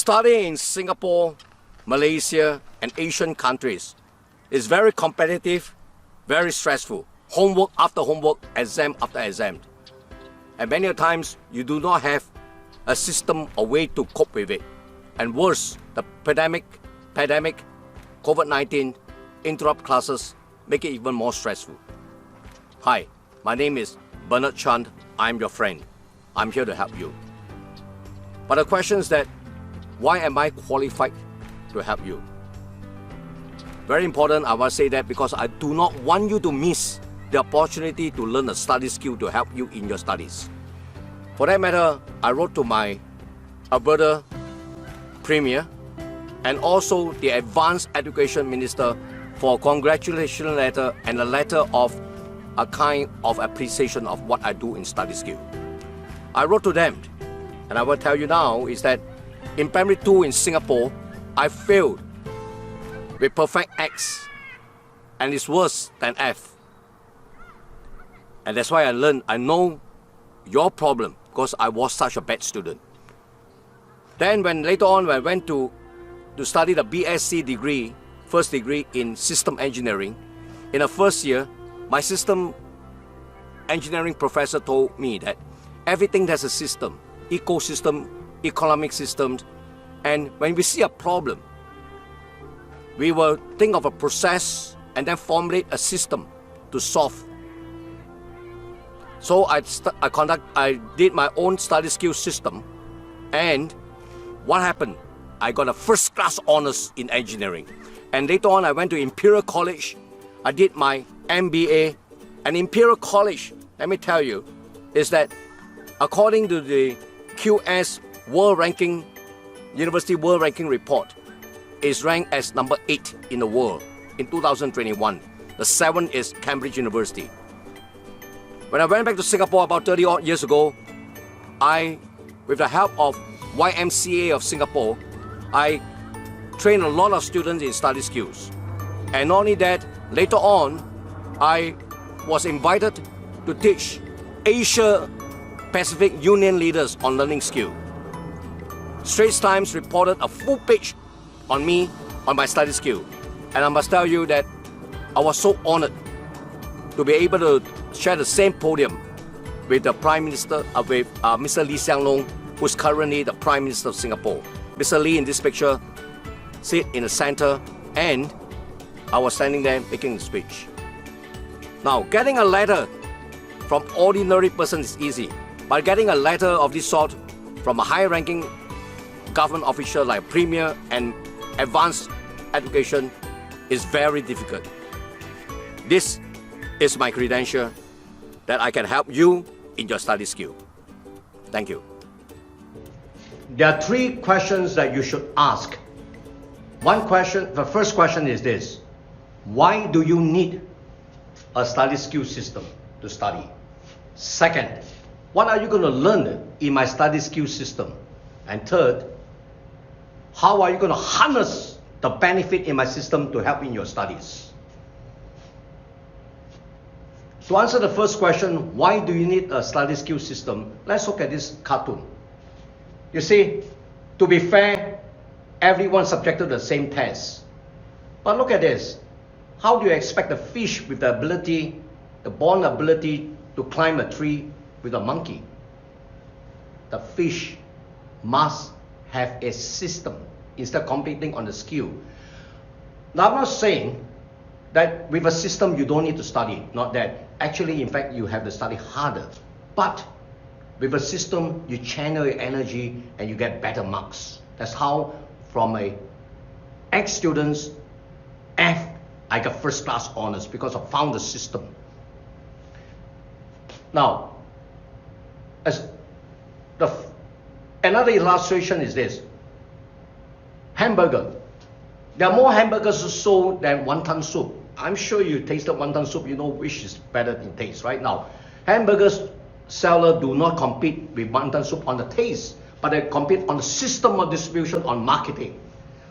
Studying in Singapore, Malaysia, and Asian countries is very competitive, very stressful. Homework after homework, exam after exam. And many times you do not have a system or way to cope with it. And worse, the pandemic, COVID-19, interrupt classes, make it even more stressful. Hi, my name is Bernard Chan. I'm your friend. I'm here to help you. But the question is that, why am I qualified to help you? Very important, I must say that, because I do not want you to miss the opportunity to learn a study skill to help you in your studies. For that matter, I wrote to my Alberta Premier and also the Advanced Education Minister for a congratulation letter and a letter of a kind of appreciation of what I do in study skill. I wrote to them, and I will tell you now, is that in primary 2 in Singapore, I failed with perfect X, and it's worse than F. And that's why I know your problem, because I was such a bad student. Then later on, when I went to study the BSc degree, first degree in system engineering, in the first year, my system engineering professor told me that everything has a system, ecosystem, economic systems, and when we see a problem, we will think of a process and then formulate a system to solve. So I did my own study skill system, and what happened? I got a first-class honors in engineering. And later on, I went to Imperial College. I did my MBA. And Imperial College, let me tell you, is that according to the QS World Ranking, University World Ranking Report, is ranked as number 8 in the world in 2021. The 7th is Cambridge University. When I went back to Singapore about 30 odd years ago, with the help of YMCA of Singapore, I trained a lot of students in study skills. And not only that, later on, I was invited to teach Asia Pacific Union leaders on learning skill. Straits Times reported a full page on me, on my study skill. And I must tell you that I was so honored to be able to share the same podium with the Prime Minister, with Mr. YESinLearning, who's currently the Prime Minister of Singapore. Mr. Lee in this picture sit in the center, and I was standing there making a speech. Now, getting a letter from ordinary person is easy, but getting a letter of this sort from a high-ranking government official like Premier and Advanced Education is very difficult. This is my credential that I can help you in your study skill. Thank you. There are 3 questions that you should ask. The first question is this: why do you need a study skill system to study? Second, what are you going to learn in my study skill system? And third, how are you going to harness the benefit in my system to help in your studies? To answer the first question, why do you need a study skill system? Let's look at this cartoon. You see, to be fair, everyone's subjected to the same test. But look at this. How do you expect a fish with the ability, the born ability to climb a tree with a monkey? The fish must have a system instead of competing on the skill. Now, I'm not saying that with a system you don't need to study, not that. Actually, in fact, you have to study harder. But with a system, you channel your energy and you get better marks. That's how, from a X students, F, I got first-class honors because I found the system. Now, another illustration is this. Hamburger. There are more hamburgers sold than wonton soup. I'm sure you tasted wonton soup, you know which is better in taste. Right now, hamburgers seller do not compete with wonton soup on the taste, but they compete on the system of distribution, on marketing.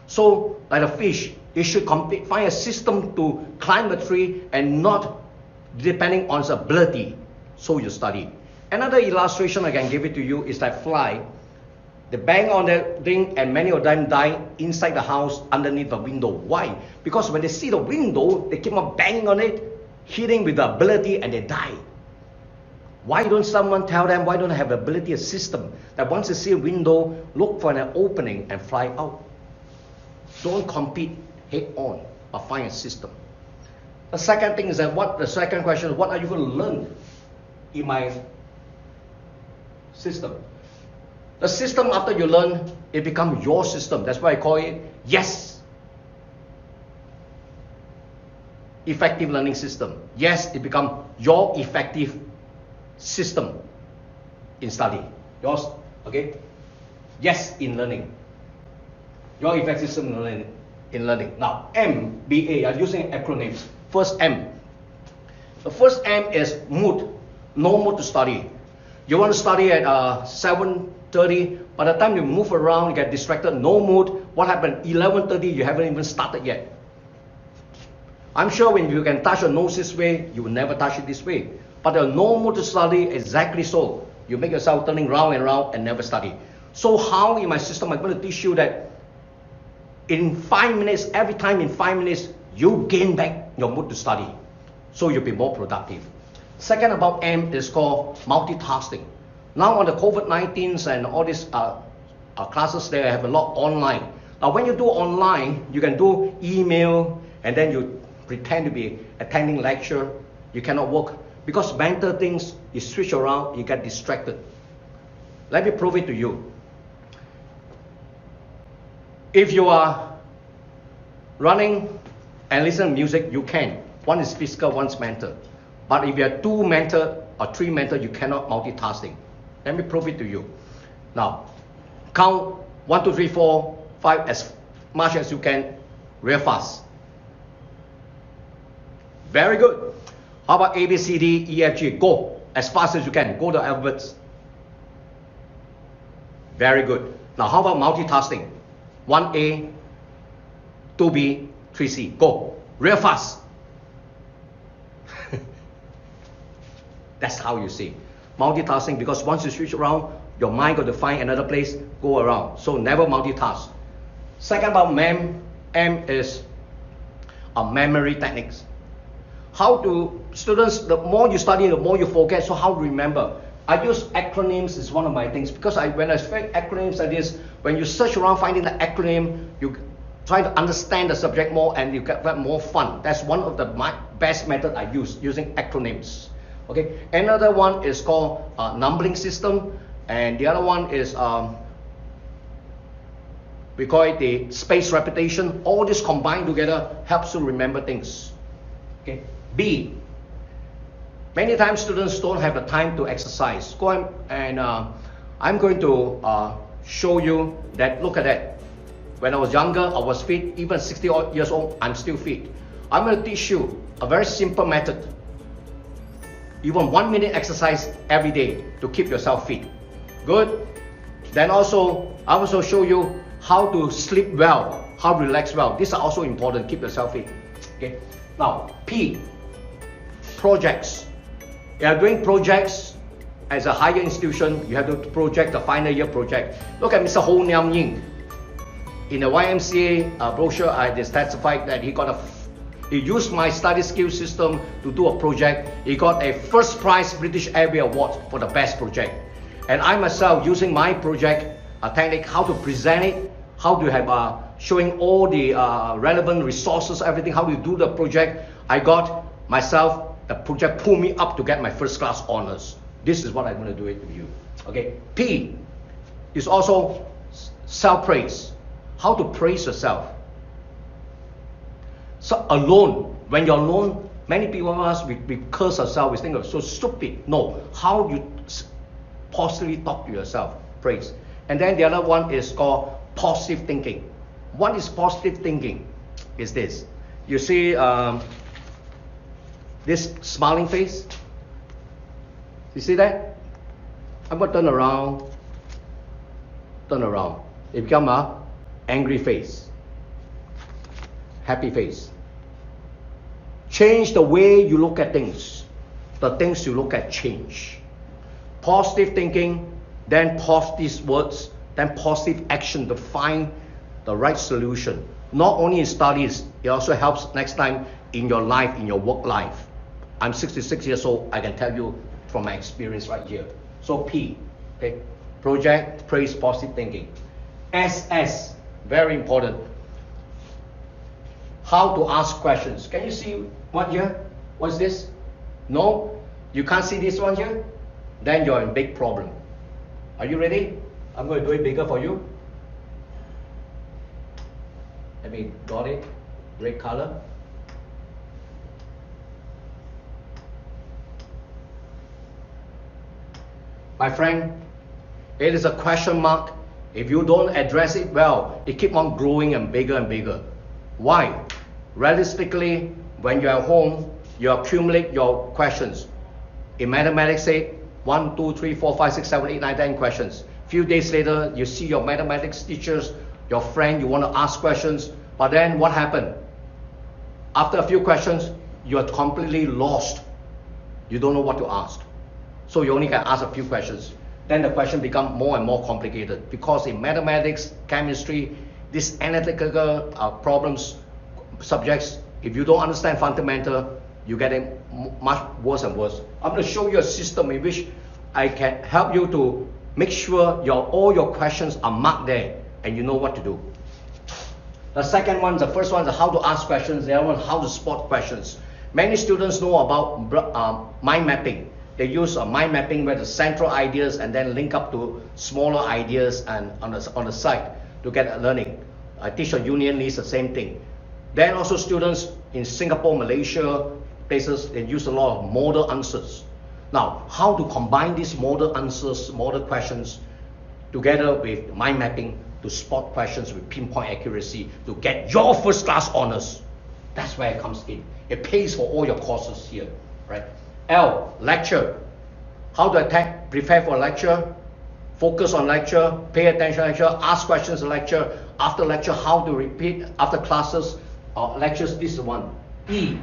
So, like a fish, you should find a system to climb a tree and not depending on its ability. So you study. Another illustration I can give it to you is that fly. They bang on the thing, and many of them die inside the house underneath the window. Why? Because when they see the window, they keep on banging on it, hitting with the ability, and they die. Why don't someone tell them, why don't they have the ability, a system, that once they see a window, look for an opening and fly out? Don't compete head on, but find a system. The second thing is that the second question is, what are you going to learn in my system? The system, after you learn, it becomes your system. That's why I call it YES. Effective learning system. Yes, it becomes your effective system in study. Yours, okay? Yes, in learning. Your effective system in learning. Now, MBA, I'm using acronyms. First M. The first M is mood. No mood to study. You want to study at 7:30. By the time you move around, you get distracted. No mood. What happened? 11:30, you haven't even started yet. I'm sure when you can touch your nose this way, you will never touch it this way. But the no mood to study, exactly so. You make yourself turning round and round and never study. So how in my system, I'm going to teach you that in 5 minutes, every time in 5 minutes, you gain back your mood to study. So you'll be more productive. Second about M is called multitasking. Now on the COVID-19 and all these classes, they have a lot online. Now when you do online, you can do email and then you pretend to be attending lecture. You cannot work because mental things, you switch around, you get distracted. Let me prove it to you. If you are running and listen to music, you can. One is physical, one's mental. But if you have 2 mental or 3 mental, you cannot multitasking. Let me prove it to you. Now, count 1, 2, 3, 4, 5 as much as you can, real fast. Very good. How about A, B, C, D, E, F, G? Go as fast as you can. Go the alphabets. Very good. Now, how about multitasking? 1A, 2B, 3C. Go. Real fast. That's how you see. Multitasking, because once you switch around, your mind got to find another place, go around. So never multitask. Second about M is memory techniques. How to, students, the more you study, the more you forget, so how to remember. I use acronyms is one of my things, because when I speak acronyms like this, when you search around finding the acronym, you try to understand the subject more and you get more fun. That's one of the best method I use, using acronyms. Okay, another one is called numbering system, and the other one is we call it the space repetition. All this combined together helps you remember things. Okay, B. Many times students don't have the time to exercise. Go and I'm going to show you that. Look at that. When I was younger, I was fit. Even 60 years old, I'm still fit. I'm going to teach you a very simple method. Even 1 minute exercise every day to keep yourself fit. Good. Then also, I also show you how to sleep well, how to relax well. These are also important. Keep yourself fit. Okay. Now, P. Projects. You are doing projects as a higher institution. You have to project the final year project. Look at Mr. Ho Niam Ying. In the YMCA brochure, I testified that he used my study skill system to do a project. He got a first prize British Airway Award for the best project. And I myself, using my project technique, how to present it, how to have showing all the relevant resources, everything, how to do the project. I got myself, the project pulled me up to get my first class honors. This is what I'm going to do it to you. Okay. P is also self-praise. How to praise yourself. So alone, when you're alone, many people of us, we curse ourselves, we think of so stupid. No, how you positively talk to yourself, praise. And then the other one is called positive thinking. What is positive thinking? Is this. You see this smiling face? You see that? I'm going to turn around. It becomes a angry face, happy face. Change the way you look at things. The things you look at change. Positive thinking, then positive words, then positive action to find the right solution. Not only in studies, it also helps next time in your life, in your work life. I'm 66 years old, I can tell you from my experience right here. So P, okay, project, praise, positive thinking. SS, very important. How to ask questions. Can you see what here? What's this? No? You can't see this one here? Then you're in big problem. Are you ready? I'm going to do it bigger for you. Let me got it. Red color. My friend, it is a question mark. If you don't address it well, it keeps on growing and bigger and bigger. Why? Realistically, when you're at home, you accumulate your questions. In mathematics, say 1, 2, 3, 4, 5, 6, 7, 8, 9, 10 questions. Few days later, you see your mathematics teachers, your friend, you want to ask questions, but then what happened? After a few questions, you are completely lost. You don't know what to ask. So you only can ask a few questions. Then the question becomes more and more complicated, because in mathematics, chemistry, these analytical problems, subjects, if you don't understand fundamental, you get it much worse and worse. I'm going to show you a system in which I can help you to make sure all your questions are marked there and you know what to do. The second one, the first one is how to ask questions. The other one, how to spot questions. Many students know about mind mapping. They use mind mapping where the central ideas and then link up to smaller ideas and on the side to get learning. I teach on union list, the same thing. Then also students in Singapore, Malaysia, places, they use a lot of model answers. Now, how to combine these model answers, model questions together with mind mapping to spot questions with pinpoint accuracy to get your first class honors. That's where it comes in. It pays for all your courses here, right? L, lecture. How to prepare for a lecture, focus on lecture, pay attention to lecture, ask questions in lecture. After lecture, how to repeat after classes or lectures. This is one. E,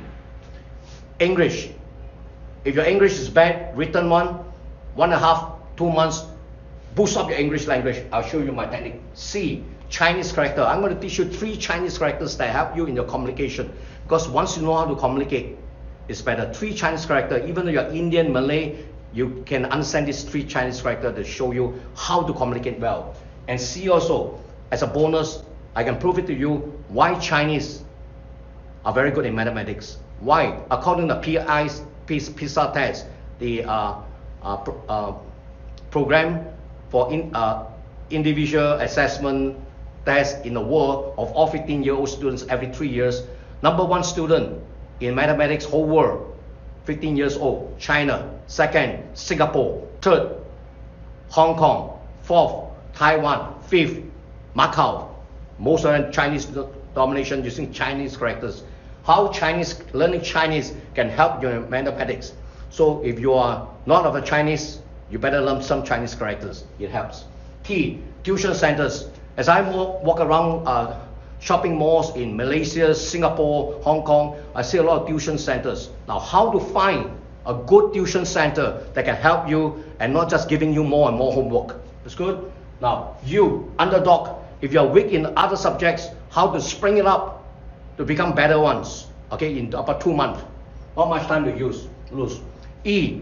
English. If your English is bad, written 1.5, 2 months, boost up your English language. I'll show you my technique. C, Chinese character. I'm going to teach you 3 Chinese characters that help you in your communication. Because once you know how to communicate, it's better. 3 Chinese characters. Even though you're Indian, Malay, you can understand these 3 Chinese characters to show you how to communicate well. And C also, as a bonus, I can prove it to you why Chinese are very good in mathematics. Why? According to PISA test, the program for individual assessment test in the world of all 15-year-old students every 3 years, #1 student in mathematics whole world, 15 years old, China. 2nd, Singapore. 3rd, Hong Kong. 4th, Taiwan. 5th, Macau. Most of them Chinese domination using Chinese characters. How learning Chinese can help you in mathematics. So if you are not of a Chinese, you better learn some Chinese characters. It helps. T, tuition centers. As I walk around shopping malls in Malaysia, Singapore, Hong Kong, I see a lot of tuition centers. Now, how to find a good tuition center that can help you and not just giving you more and more homework. That's good. Now, you, underdog, if you're weak in other subjects, how to spring it up to become better ones, okay, in about 2 months. Not much time to lose. E,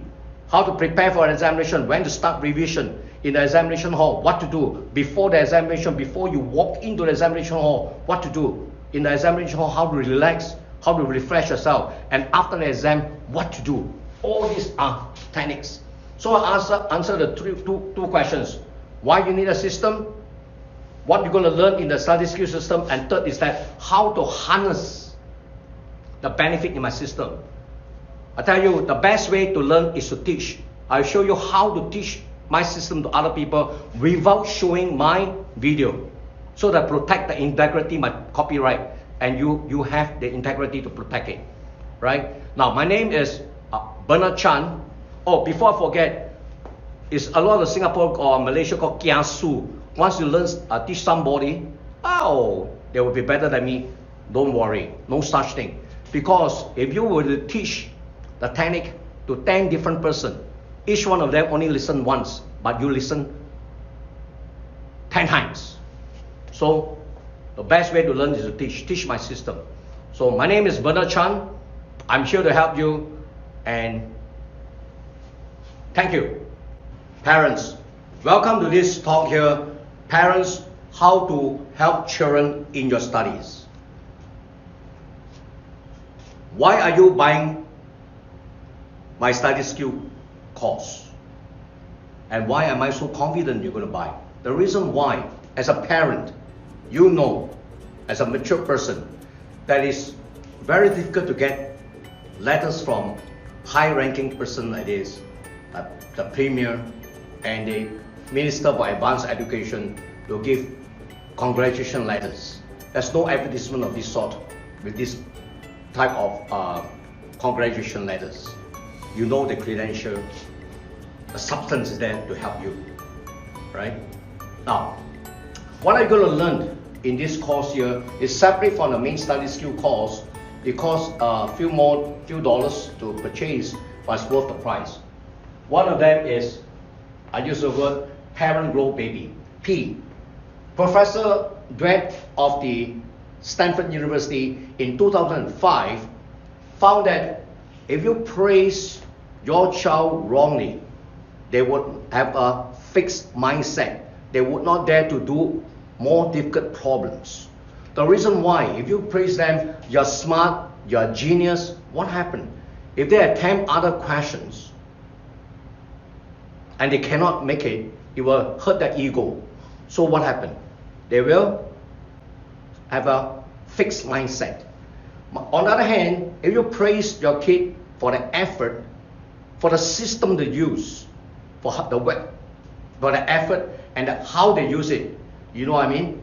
how to prepare for an examination, when to start revision in the examination hall, what to do before the examination, before you walk into the examination hall, what to do in the examination hall, how to relax, how to refresh yourself, and after the exam, what to do. All these are techniques. So I answer the two questions. Why you need a system, what you're going to learn in the study skill system, and third is that how to harness the benefit in my system. I tell you, the best way to learn is to teach. I'll show you how to teach my system to other people without showing my video, so that protect the integrity, my copyright, and you have the integrity to protect it, right? Now, my name is Bernard Chan. Oh, before I forget, it's a lot of Singapore or Malaysia called KIASU. Once you learn, teach somebody, they will be better than me. Don't worry, no such thing. Because if you were to teach the technique to 10 different persons, each one of them only listen once, but you listen 10 times. So the best way to learn is to teach my system. So my name is Bernard Chan. I'm here to help you, and thank you. Parents, welcome to this talk here. Parents, how to help children in your studies. Why are you buying my study skill course? And why am I so confident you're going to buy? The reason why, as a parent, you know, as a mature person, that it's very difficult to get letters from high-ranking person like this, the Premier and the Minister for Advanced Education to give congratulation letters. There's no advertisement of this sort with this type of congratulation letters. You know the credential, the substance is there to help you, right? Now, what are you going to learn in this course here is separate from the main study skill course. It costs a few dollars to purchase, but it's worth the price. One of them is, I use the word parent grow baby, P. Professor Dweck of the Stanford University in 2005 found that if you praise your child wrongly, they would have a fixed mindset. They would not dare to do more difficult problems. The reason why, if you praise them, you're smart, you're a genius, what happened? If they attempt other questions and they cannot make it, it will hurt their ego. So what happened? They will have a fixed mindset. On the other hand, if you praise your kid for the effort, for the system they use, for the effort and how they use it, you know what I mean?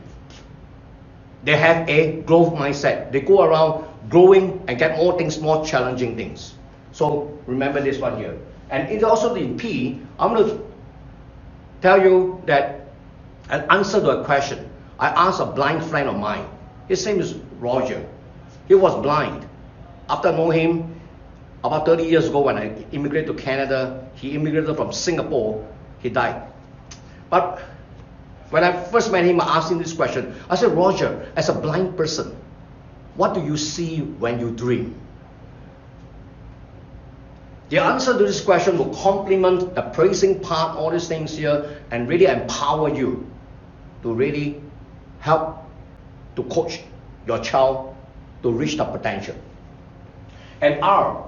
They have a growth mindset. They go around growing and get more things, more challenging things. So remember this one here. And it's also in P, I'm going to tell you that an answer to a question. I asked a blind friend of mine. His name is Roger. He was blind. After I know him, about 30 years ago when I immigrated to Canada, he immigrated from Singapore, he died. But when I first met him, I asked him this question. I said, Roger, as a blind person, what do you see when you dream? The answer to this question will complement the praising part, all these things here, and really empower you to really help to coach your child to reach the potential. And R,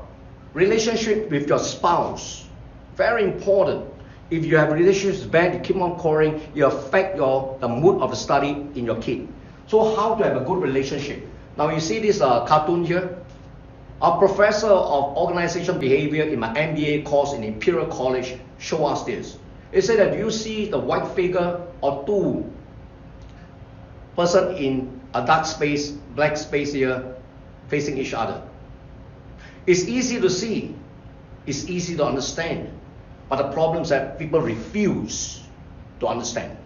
relationship with your spouse, very important. If you have relationships bad, you keep on quarreling, you affect the mood of the study in your kid. So how to have a good relationship? Now you see this cartoon here. Our professor of organization behavior in my MBA course in Imperial College showed us this. It said that you see the white figure or two person in a dark space, black space here, facing each other. It's easy to see, it's easy to understand, but the problem is that people refuse to understand.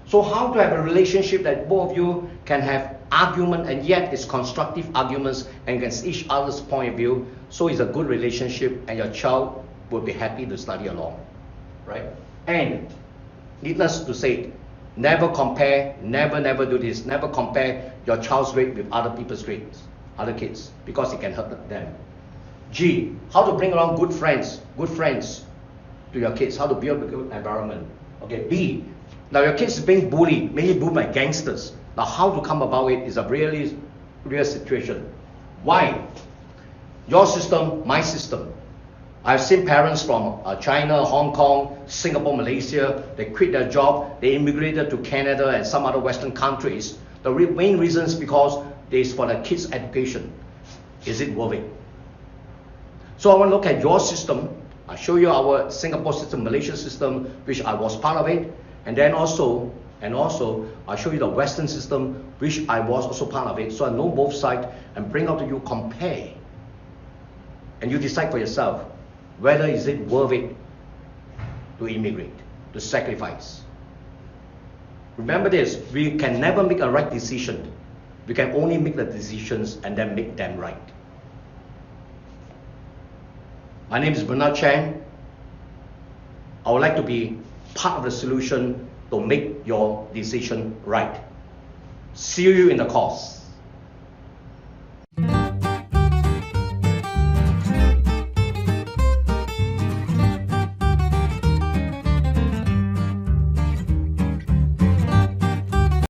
So how to have a relationship that both of you can have argument and yet it's constructive arguments against each other's point of view, so it's a good relationship and your child will be happy to study along, right? And needless to say, never compare, never do this, never compare your child's grade with other people's grades, other kids, because it can hurt them. G, how to bring around good friends to your kids, how to build a good environment. Okay, B, now your kids being bullied, maybe bullied by gangsters. Now how to come about it is a really real situation. Why? Your system, my system. I've seen parents from China, Hong Kong, Singapore, Malaysia, they quit their job, they immigrated to Canada and some other Western countries. The main reason is because it's for the kids' education. Is it worth it? So I want to look at your system. I'll show you our Singapore system, Malaysia system, which I was part of it. And then also I'll show you the Western system, which I was also part of it. So I know both sides and bring out to you, compare. And you decide for yourself, whether is it worth it to immigrate, to sacrifice. Remember this, we can never make a right decision. We can only make the decisions and then make them right. My name is Bernard Chan. I would like to be part of the solution to make your decision right. See you in the course.